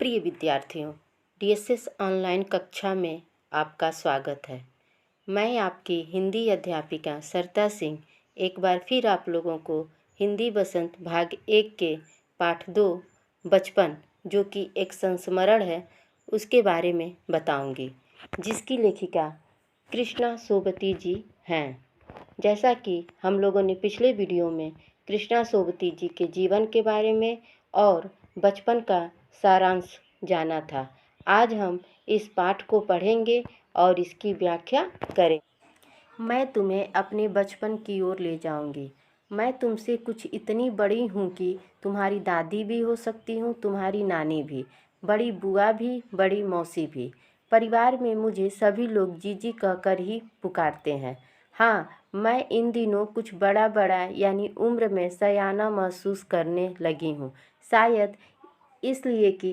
प्रिय विद्यार्थियों, DSS online कक्षा में आपका स्वागत है। मैं आपकी हिंदी अध्यापिका सरिता सिंह एक बार फिर आप लोगों को हिंदी बसंत भाग 1 के पाठ 2 बचपन, जो कि एक संस्मरण है, उसके बारे में बताऊंगी, जिसकी लेखिका कृष्णा सोबती जी हैं। जैसा कि हम लोगों ने पिछले वीडियो में कृष्णा सोबती जी के जीवन के बारे में और बचपन का सारांश जाना था, आज हम इस पाठ को पढ़ेंगे और इसकी व्याख्या करेंगे। मैं तुम्हें अपने बचपन की ओर ले जाऊंगी। मैं तुमसे कुछ इतनी बड़ी हूँ कि तुम्हारी दादी भी हो सकती हूँ, तुम्हारी नानी भी, बड़ी बुआ भी, बड़ी मौसी भी। परिवार में मुझे सभी लोग जीजी कहकर ही पुकारते हैं। हाँ, मैं इन दिनों कुछ बड़ा बड़ा यानी उम्र में सयाना महसूस करने लगी हूँ, शायद इसलिए कि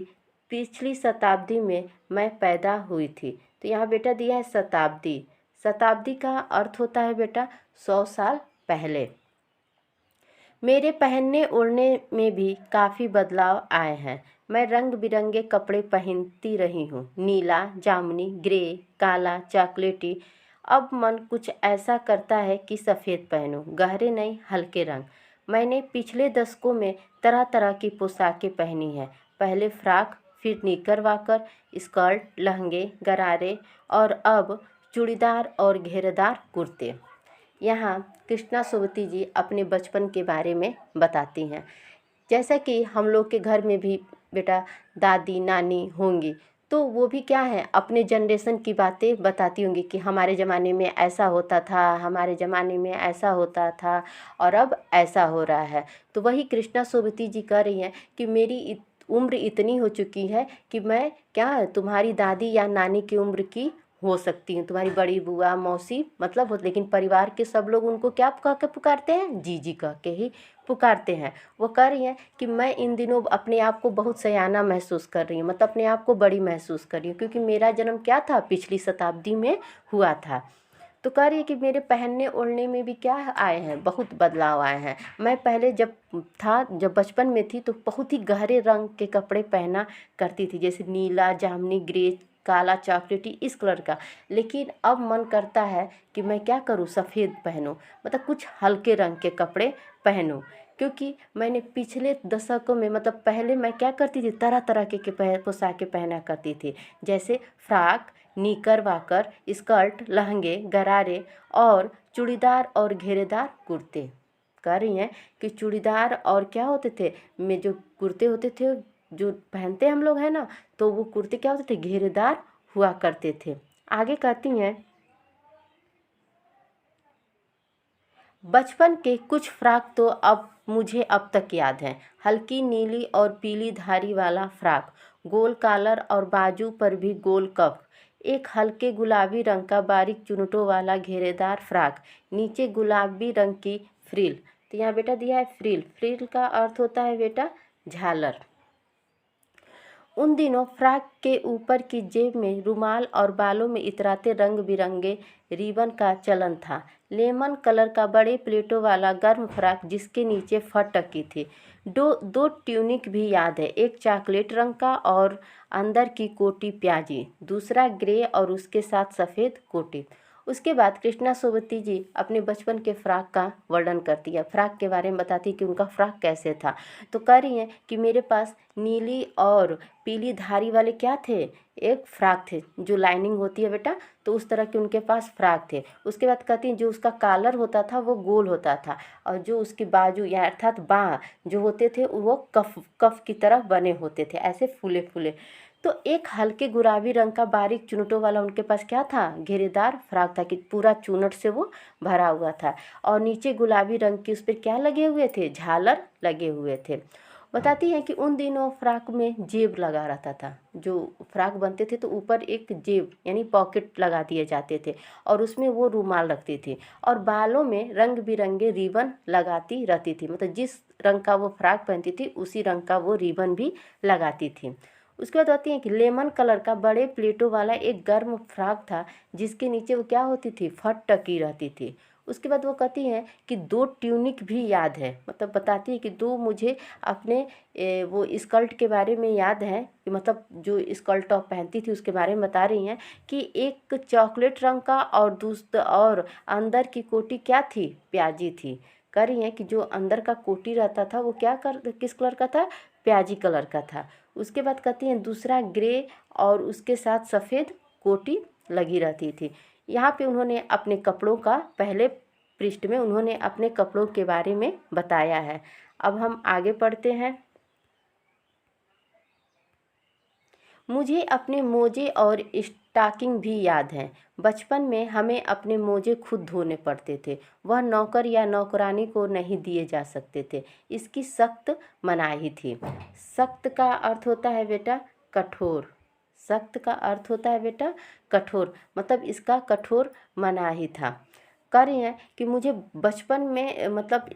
पिछली शताब्दी में मैं पैदा हुई थी। तो यहाँ बेटा दिया है शताब्दी। शताब्दी का अर्थ होता है बेटा 100 साल पहले। मेरे पहनने ओढ़ने में भी काफ़ी बदलाव आए हैं। मैं रंग बिरंगे कपड़े पहनती रही हूँ, नीला, जामुनी, ग्रे, काला, चॉकलेटी। अब मन कुछ ऐसा करता है कि सफ़ेद पहनूं, गहरे नहीं, हल्के रंग। मैंने पिछले दशकों में तरह तरह की पोशाकें पहनी हैं। पहले फ्रॉक, फिर निकर वाकर, स्कर्ट, लहंगे, गरारे और अब चूड़ीदार और घेरेदार कुर्ते। यहाँ कृष्णा सोबती जी अपने बचपन के बारे में बताती हैं। जैसा कि हम लोग के घर में भी बेटा दादी नानी होंगी, तो वो भी क्या है, अपने जनरेशन की बातें बताती होंगी कि हमारे ज़माने में ऐसा होता था, हमारे ज़माने में ऐसा होता था और अब ऐसा हो रहा है। तो वही कृष्णा सोबती जी कह रही हैं कि मेरी उम्र इतनी हो चुकी है कि मैं क्या तुम्हारी दादी या नानी की उम्र की हो सकती हूँ, तुम्हारी बड़ी बुआ मौसी मतलब हो। लेकिन परिवार के सब लोग उनको क्या कह के पुकारते हैं, जीजी कह के ही पुकारते हैं। वो कह रही हैं कि मैं इन दिनों अपने आप को बहुत सयाना महसूस कर रही हूँ, मतलब अपने आप को बड़ी महसूस कर रही हूँ, क्योंकि मेरा जन्म क्या था, पिछली शताब्दी में हुआ था। तो कह रही है कि मेरे पहनने ओढ़ने में भी क्या आए हैं, बहुत बदलाव आए हैं। मैं पहले जब बचपन में थी तो बहुत ही गहरे रंग के कपड़े पहना करती थी, जैसे नीला, जामुनी, ग्रे, काला, चॉकलेटी, इस कलर का। लेकिन अब मन करता है कि मैं क्या करूं, सफ़ेद पहनूं, मतलब कुछ हल्के रंग के कपड़े पहनूं। क्योंकि मैंने पिछले दशकों में मतलब पहले मैं क्या करती थी, तरह तरह के पोशाकें पहना करती थी, जैसे फ्रॉक, निकर वाकर, स्कर्ट, लहंगे, गरारे और चूड़ीदार और घेरेदार कुर्ते। कह रही हैं कि चूड़ीदार और क्या होते थे, में जो कुर्ते होते थे जो पहनते हम लोग हैं ना, तो वो कुर्ते क्या होते थे, घेरेदार हुआ करते थे। आगे कहती हैं, बचपन के कुछ फ्रॉक तो मुझे अब तक याद हैं। हल्की नीली और पीली धारी वाला फ्रॉक, गोल कॉलर और बाजू पर भी गोल कफ। एक हल्के गुलाबी रंग का बारीक चुनटों वाला घेरेदार फ्रॉक, नीचे गुलाबी रंग की फ्रिल। तो यहाँ बेटा दिया है फ्रिल। फ्रिल का अर्थ होता है बेटा झालर। उन दिनों फ्रॉक के ऊपर की जेब में रुमाल और बालों में इतराते रंग बिरंगे रिबन का चलन था। लेमन कलर का बड़े प्लेटों वाला गर्म फ्रॉक जिसके नीचे फट टकी थी। दो ट्यूनिक भी याद है, एक चॉकलेट रंग का और अंदर की कोटी प्याजी, दूसरा ग्रे और उसके साथ सफ़ेद कोटी। उसके बाद कृष्णा सोबती जी अपने बचपन के फ्रॉक का वर्णन करती है, फ्रॉक के बारे में बताती है कि उनका फ्रॉक कैसे था। तो कह रही हैं कि मेरे पास नीली और पीली धारी वाले क्या थे, एक फ्रॉक थे जो लाइनिंग होती है बेटा, तो उस तरह के उनके पास फ्रॉक थे। उसके बाद कहती हैं जो उसका कॉलर होता था वो गोल होता था, और जो उसकी बाजू या अर्थात बाँ जो होते थे वो कफ की तरह बने होते थे, ऐसे फूले फूले। तो एक हल्के गुलाबी रंग का बारीक चुनटों वाला उनके पास क्या था, घेरेदार फ्रॉक था कि पूरा चुनट से वो भरा हुआ था, और नीचे गुलाबी रंग की उस पर क्या लगे हुए थे, झालर लगे हुए थे। बताती हैं कि उन दिनों फ्रॉक में जेब लगा रहता था। जो फ्रॉक बनते थे तो ऊपर एक जेब यानी पॉकेट लगा दिए जाते थे, और उसमें वो रुमाल रखती थी, और बालों में रंग बिरंगे रिबन लगाती रहती थी, मतलब जिस रंग का वो फ्रॉक पहनती थी उसी रंग का वो रिबन भी लगाती थी। उसके बाद आती है कि लेमन कलर का बड़े प्लेटों वाला एक गर्म फ्रॉक था जिसके नीचे वो क्या होती थी, फट टकी रहती थी। उसके बाद वो कहती हैं कि 2 ट्यूनिक भी याद है, मतलब बताती है कि 2 मुझे अपने वो स्कर्ट के बारे में याद है, कि मतलब जो स्कर्ट टॉप पहनती थी उसके बारे में बता रही हैं कि एक चॉकलेट रंग का और अंदर की कोटी क्या थी, प्याजी थी। कह रही हैं कि जो अंदर का कोटी रहता था वो किस कलर का था, प्याजी कलर का था। उसके बाद कहती हैं दूसरा ग्रे और उसके साथ सफ़ेद कोटी लगी रहती थी। यहाँ पे उन्होंने अपने कपड़ों का पहले पृष्ठ में उन्होंने अपने कपड़ों के बारे में बताया है। अब हम आगे पढ़ते हैं। मुझे अपने मोजे और स्टॉकिंग भी याद हैं। बचपन में हमें अपने मोजे खुद धोने पड़ते थे, वह नौकर या नौकरानी को नहीं दिए जा सकते थे। इसकी सख्त मनाही थी। सख्त का अर्थ होता है बेटा कठोर। सख्त का अर्थ होता है बेटा कठोर, मतलब इसका कठोर मनाही था। कह रही हैं कि मुझे बचपन में मतलब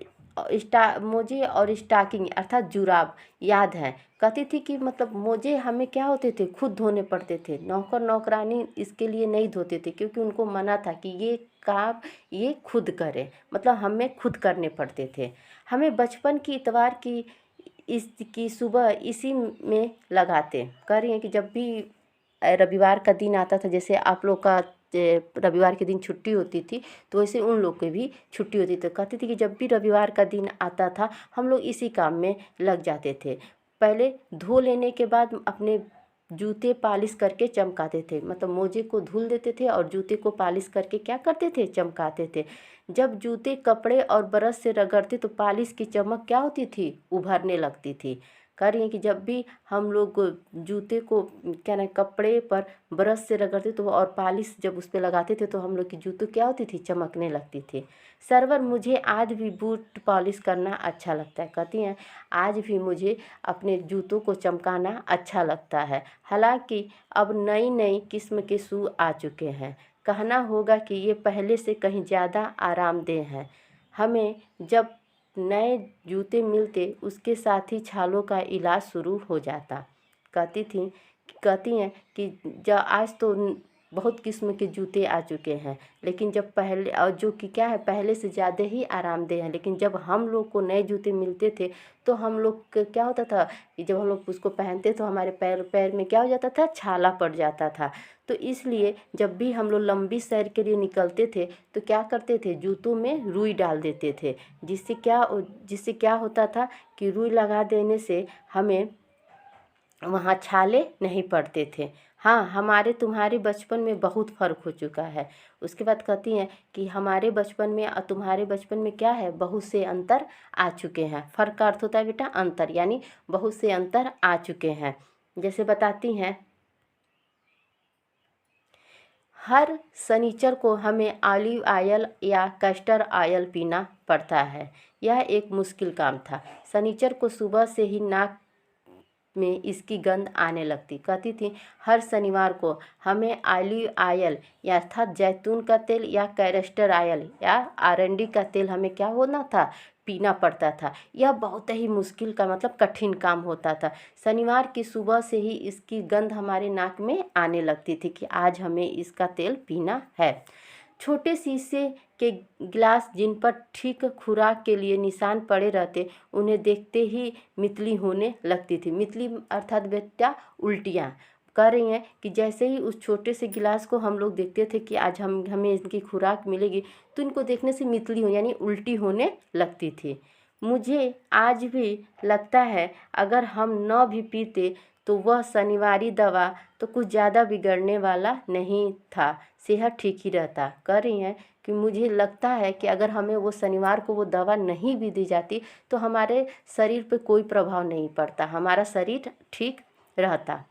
मोजे और स्टॉकिंग अर्थात जुराब याद है। कहती थी कि मतलब मोजे हमें क्या होते थे, खुद धोने पड़ते थे। नौकर नौकरानी इसके लिए नहीं धोते थे, क्योंकि उनको मना था कि ये काम ये खुद करें, मतलब हमें खुद करने पड़ते थे। हमें बचपन की इतवार की सुबह इसी में लगाते। कह रही हैं कि जब भी रविवार का दिन आता था, जैसे आप लोग का रविवार के दिन छुट्टी होती थी, तो वैसे उन लोग की भी छुट्टी होती थी। कहती थी कि जब भी रविवार का दिन आता था हम लोग इसी काम में लग जाते थे। पहले धो लेने के बाद अपने जूते पॉलिश करके चमकाते थे, मतलब मोजे को धुल देते थे और जूते को पॉलिश करके क्या करते थे, चमकाते थे। जब जूते कपड़े और ब्रश से रगड़ते तो पॉलिश की चमक क्या होती थी, उभरने लगती थी। कह रही हैं कि जब भी हम लोग जूते को क्या ना कपड़े पर ब्रश से रगड़ते तो और पॉलिश जब उस पर लगाते थे तो हम लोग की जूते क्या होती थी, चमकने लगती थी। सरवर मुझे आज भी बूट पॉलिश करना अच्छा लगता है। कहती हैं आज भी मुझे अपने जूतों को चमकाना अच्छा लगता है। हालांकि अब नई नई किस्म के शू आ चुके हैं, कहना होगा कि ये पहले से कहीं ज़्यादा आरामदेह हैं। हमें जब नए जूते मिलते उसके साथ ही छालों का इलाज शुरू हो जाता। कहती हैं कि आज तो बहुत किस्म के जूते आ चुके हैं, लेकिन जब पहले और जो कि क्या है पहले से ज़्यादा ही आरामदेह हैं, लेकिन जब हम लोग को नए जूते मिलते थे तो हम लोग क्या होता था कि जब हम लोग उसको पहनते तो हमारे पैर में क्या हो जाता था, छाला पड़ जाता था। तो इसलिए जब भी हम लोग लंबी सैर के लिए निकलते थे तो क्या करते थे, जूतों में रुई डाल देते थे, जिससे क्या होता था कि रुई लगा देने से हमें वहाँ छाले नहीं पड़ते थे। हाँ, हमारे तुम्हारे बचपन में बहुत फ़र्क हो चुका है। उसके बाद कहती हैं कि हमारे बचपन में और तुम्हारे बचपन में क्या है, बहुत से अंतर आ चुके हैं। फ़र्क का अर्थ होता है बेटा अंतर, यानी बहुत से अंतर आ चुके हैं। जैसे बताती हैं, हर शनिचर को हमें ऑलिव ऑयल या कैस्टर ऑयल पीना पड़ता है। यह एक मुश्किल काम था। शनिचर को सुबह से ही नाक में इसकी गंध आने लगती। कहती थी हर शनिवार को हमें ऑलिव ऑयल या अर्थात जैतून का तेल या कैस्टर ऑयल या आरंडी का तेल हमें क्या होना था, पीना पड़ता था। यह बहुत ही मुश्किल का मतलब कठिन काम होता था। शनिवार की सुबह से ही इसकी गंध हमारे नाक में आने लगती थी कि आज हमें इसका तेल पीना है। छोटे शीशे के गिलास जिन पर ठीक खुराक के लिए निशान पड़े रहते, उन्हें देखते ही मितली होने लगती थी। मितली अर्थात बेटा उल्टियाँ। कह रही हैं कि जैसे ही उस छोटे से गिलास को हम लोग देखते थे कि आज हमें इनकी खुराक मिलेगी, तो इनको देखने से मितली हो यानी उल्टी होने लगती थी। मुझे आज भी लगता है अगर हम न भी पीते तो वह शनिवारी दवा तो कुछ ज़्यादा बिगड़ने वाला नहीं था, सेहत ठीक ही रहता। कह रही हैं कि मुझे लगता है कि अगर हमें वो शनिवार को वो दवा नहीं भी दी जाती तो हमारे शरीर पे कोई प्रभाव नहीं पड़ता, हमारा शरीर ठीक रहता।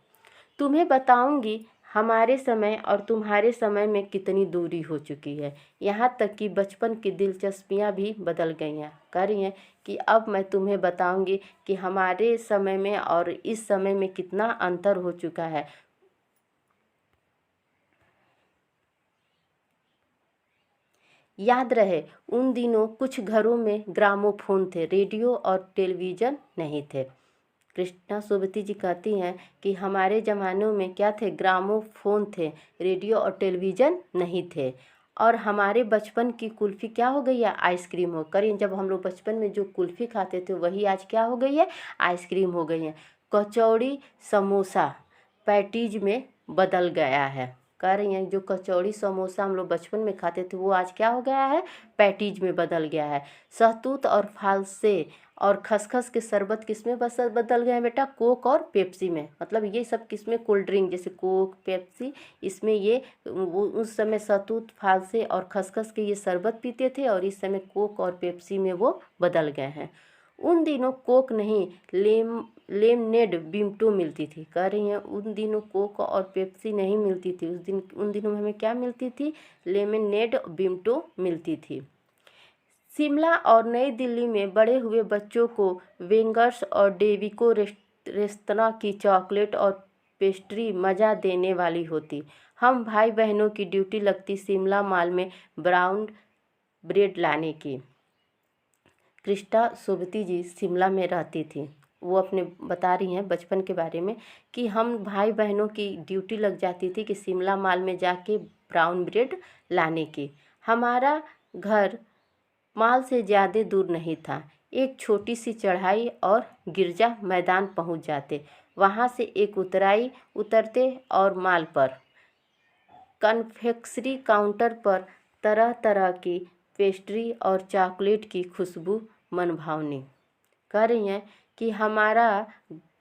तुम्हें बताऊंगी हमारे समय और तुम्हारे समय में कितनी दूरी हो चुकी है, यहाँ तक कि बचपन की दिलचस्पियाँ भी बदल गई हैं। कह रही हैं कि अब मैं तुम्हें बताऊंगी कि हमारे समय में और इस समय में कितना अंतर हो चुका है। याद रहे उन दिनों कुछ घरों में ग्रामोफोन थे, रेडियो और टेलीविज़न नहीं थे। कृष्णा सोबती जी कहती हैं कि हमारे ज़मानों में क्या थे, ग्रामोफोन थे, रेडियो और टेलीविज़न नहीं थे। और हमारे बचपन की कुल्फ़ी क्या हो गई है, आइसक्रीम हो कर। जब हम लोग बचपन में जो कुल्फ़ी खाते थे वही आज क्या हो गई है, आइसक्रीम हो गई है। कचौड़ी समोसा पैटीज में बदल गया है। कह रही हैं जो कचौड़ी समोसा हम लोग बचपन में खाते थे वो आज क्या हो गया है, पैटीज में बदल गया है। सहतूत और फालसे और खसखस के शरबत किस में बदल गए हैं बेटा, कोक और पेप्सी में। मतलब ये सब किस में, कोल्ड ड्रिंक जैसे कोक पेप्सी, इसमें ये वो उस समय सहतूत फालसे और खसखस के ये शरबत पीते थे और इस समय कोक और पेप्सी में वो बदल गए हैं। उन दिनों कोक नहीं लेमनेड बिमटो मिलती थी। कह रही हैं उन दिनों कोक और पेप्सी नहीं मिलती थी, उन दिनों में हमें क्या मिलती थी, लेमनेड बिमटो मिलती थी। शिमला और नई दिल्ली में बड़े हुए बच्चों को वेंगर्स और डेविको रेस्तरां की चॉकलेट और पेस्ट्री मज़ा देने वाली होती। हम भाई बहनों की ड्यूटी लगती शिमला मॉल में ब्राउन ब्रेड लाने की। कृष्णा सोबती जी शिमला में रहती थी। वो अपने बता रही हैं बचपन के बारे में कि हम भाई बहनों की ड्यूटी लग जाती थी कि शिमला मॉल में जाके ब्राउन ब्रेड लाने की। हमारा घर मॉल से ज़्यादा दूर नहीं था, एक छोटी सी चढ़ाई और गिरजा मैदान पहुंच जाते। वहां से एक उतराई उतरते और मॉल पर कन्फेक्शनरी काउंटर पर तरह तरह की पेस्ट्री और चॉकलेट की खुशबू मनभावनी। कह रही हैं कि हमारा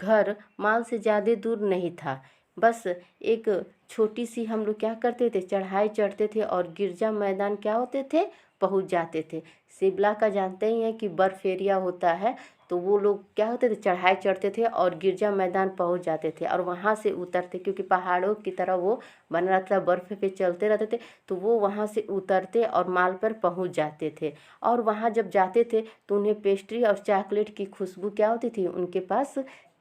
घर मॉल से ज़्यादा दूर नहीं था, बस एक छोटी सी हम लोग क्या करते थे, चढ़ाई चढ़ते थे और गिरजा मैदान क्या होते थे, पहुंच जाते थे। शिमला का जानते ही हैं कि बर्फ़ एरिया होता है, तो वो लोग क्या होते थे, चढ़ाई चढ़ते थे और गिरजा मैदान पहुंच जाते थे और वहाँ से उतरते, क्योंकि पहाड़ों की तरह वो बन रहा था, बर्फ़ पे चलते रहते थे, तो वो वहाँ से उतरते और मॉल पर पहुंच जाते थे। और वहाँ जब जाते थे तो उन्हें पेस्ट्री और चॉकलेट की खुशबू क्या होती थी, उनके पास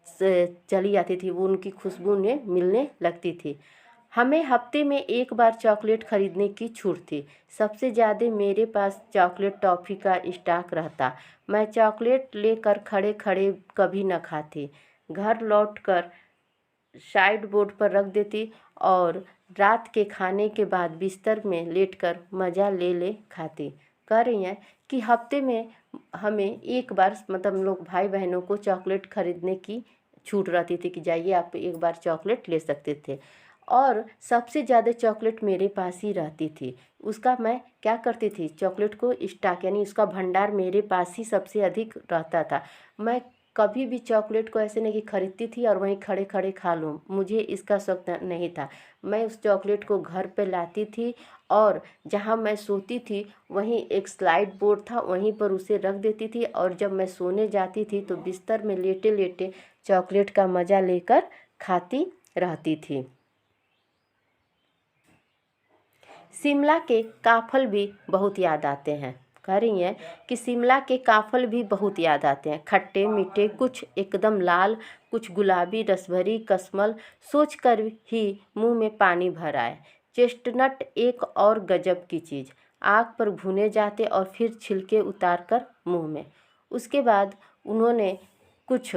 चली आती थी, वो उनकी खुशबू उन्हें मिलने लगती थी। हमें हफ्ते में एक बार चॉकलेट ख़रीदने की छूट थी। सबसे ज़्यादा मेरे पास चॉकलेट टॉफ़ी का स्टॉक रहता। मैं चॉकलेट लेकर खड़े खड़े कभी न खाती, घर लौटकर साइड बोर्ड पर रख देती और रात के खाने के बाद बिस्तर में लेटकर मज़ा ले खाती। कह रही हैं कि हफ्ते में हमें एक बार, मतलब हम लोग भाई बहनों को चॉकलेट ख़रीदने की छूट रहती थी कि जाइए आप एक बार चॉकलेट ले सकते थे। और सबसे ज़्यादा चॉकलेट मेरे पास ही रहती थी। उसका मैं क्या करती थी, चॉकलेट को स्टॉक यानी उसका भंडार मेरे पास ही सबसे अधिक रहता था। मैं कभी भी चॉकलेट को ऐसे नहीं कि खरीदती थी और वहीं खड़े खड़े खा लूँ, मुझे इसका शौक नहीं था। मैं उस चॉकलेट को घर पे लाती थी और जहाँ मैं सोती थी वहीं एक स्लाइड बोर्ड था, वहीं पर उसे रख देती थी और जब मैं सोने जाती थी तो बिस्तर में लेटे लेटे चॉकलेट का मज़ा लेकर खाती रहती थी। शिमला के काफ़ल भी बहुत याद आते हैं। कह रही हैं कि शिमला के काफ़ल भी बहुत याद आते हैं, खट्टे मीठे, कुछ एकदम लाल, कुछ गुलाबी रसभरी कस्मल, सोचकर ही मुंह में पानी भर आए। चेस्टनट एक और गजब की चीज़, आग पर भुने जाते और फिर छिलके उतार कर मुँह में। उसके बाद उन्होंने कुछ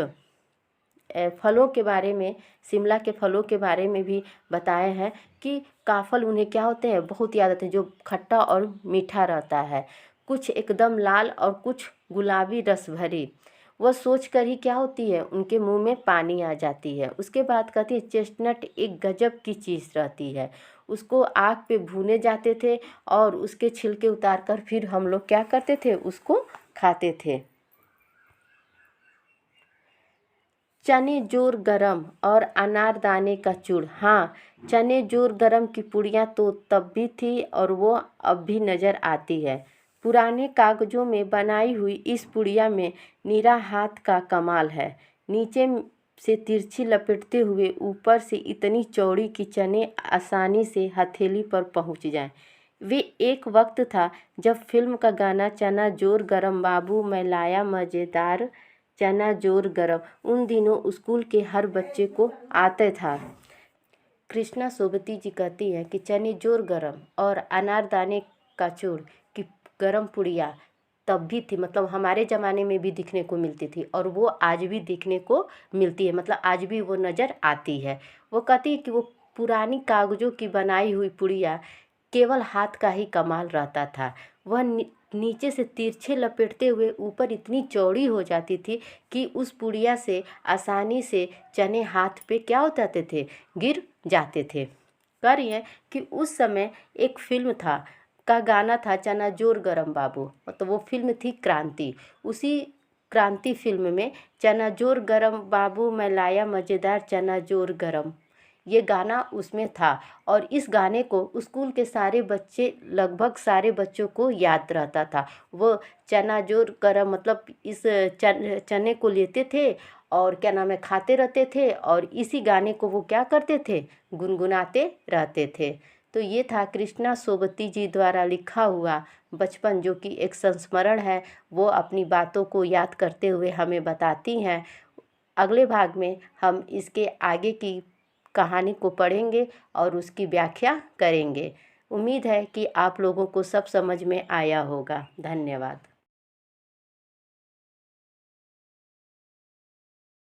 फलों के बारे में, शिमला के फलों के बारे में भी बताए हैं कि काफ़ल उन्हें क्या होते हैं, बहुत याद आते हैं, जो खट्टा और मीठा रहता है, कुछ एकदम लाल और कुछ गुलाबी रस भरी। वह सोच कर ही क्या होती है, उनके मुंह में पानी आ जाती है। उसके बाद कहती है चेस्टनट एक गजब की चीज़ रहती है, उसको आग पे भूने जाते थे और उसके छिलके उतार कर फिर हम लोग क्या करते थे, उसको खाते थे। चने जोर गरम और अनारदाने का चूड़। हाँ, चने जोर गरम की पुड़ियाँ तो तब भी थी और वो अब भी नज़र आती है। पुराने कागज़ों में बनाई हुई इस पुड़िया में निरा हाथ का कमाल है। नीचे से तिरछी लपेटते हुए ऊपर से इतनी चौड़ी कि चने आसानी से हथेली पर पहुँच जाएं। वे एक वक्त था जब फिल्म का गाना चना जोर गरम बाबू मैं लाया मज़ेदार चना जोर गरम उन दिनों स्कूल के हर बच्चे को आते था। कृष्णा सोबती जी कहती हैं कि चने जोर गरम और अनारदाने का चूड़ की गरम पुड़िया तब भी थी, मतलब हमारे ज़माने में भी दिखने को मिलती थी और वो आज भी दिखने को मिलती है, मतलब आज भी वो नज़र आती है। वो कहती है कि वो पुरानी कागज़ों की बनाई हुई पुड़िया केवल हाथ का ही कमाल रहता था। वह नीचे से तिरछे लपेटते हुए ऊपर इतनी चौड़ी हो जाती थी कि उस पुड़िया से आसानी से चने हाथ पे क्या हो जाते थे, गिर जाते थे। कह रही हैं कि उस समय एक फिल्म का गाना था चना जोर गरम बाबू, तो वो फिल्म थी क्रांति। उसी क्रांति फिल्म में चना जोर गरम बाबू मैं लाया मज़ेदार चना जोर गरम, ये गाना उसमें था। और इस गाने को स्कूल के सारे बच्चे, लगभग सारे बच्चों को याद रहता था। वो चना जोर गरम मतलब इस चने को लेते थे और क्या नाम है, खाते रहते थे और इसी गाने को वो क्या करते थे, गुनगुनाते रहते थे। तो ये था कृष्णा सोबती जी द्वारा लिखा हुआ बचपन, जो कि एक संस्मरण है। वो अपनी बातों को याद करते हुए हमें बताती हैं। अगले भाग में हम इसके आगे की कहानी को पढ़ेंगे और उसकी व्याख्या करेंगे। उम्मीद है कि आप लोगों को सब समझ में आया होगा। धन्यवाद।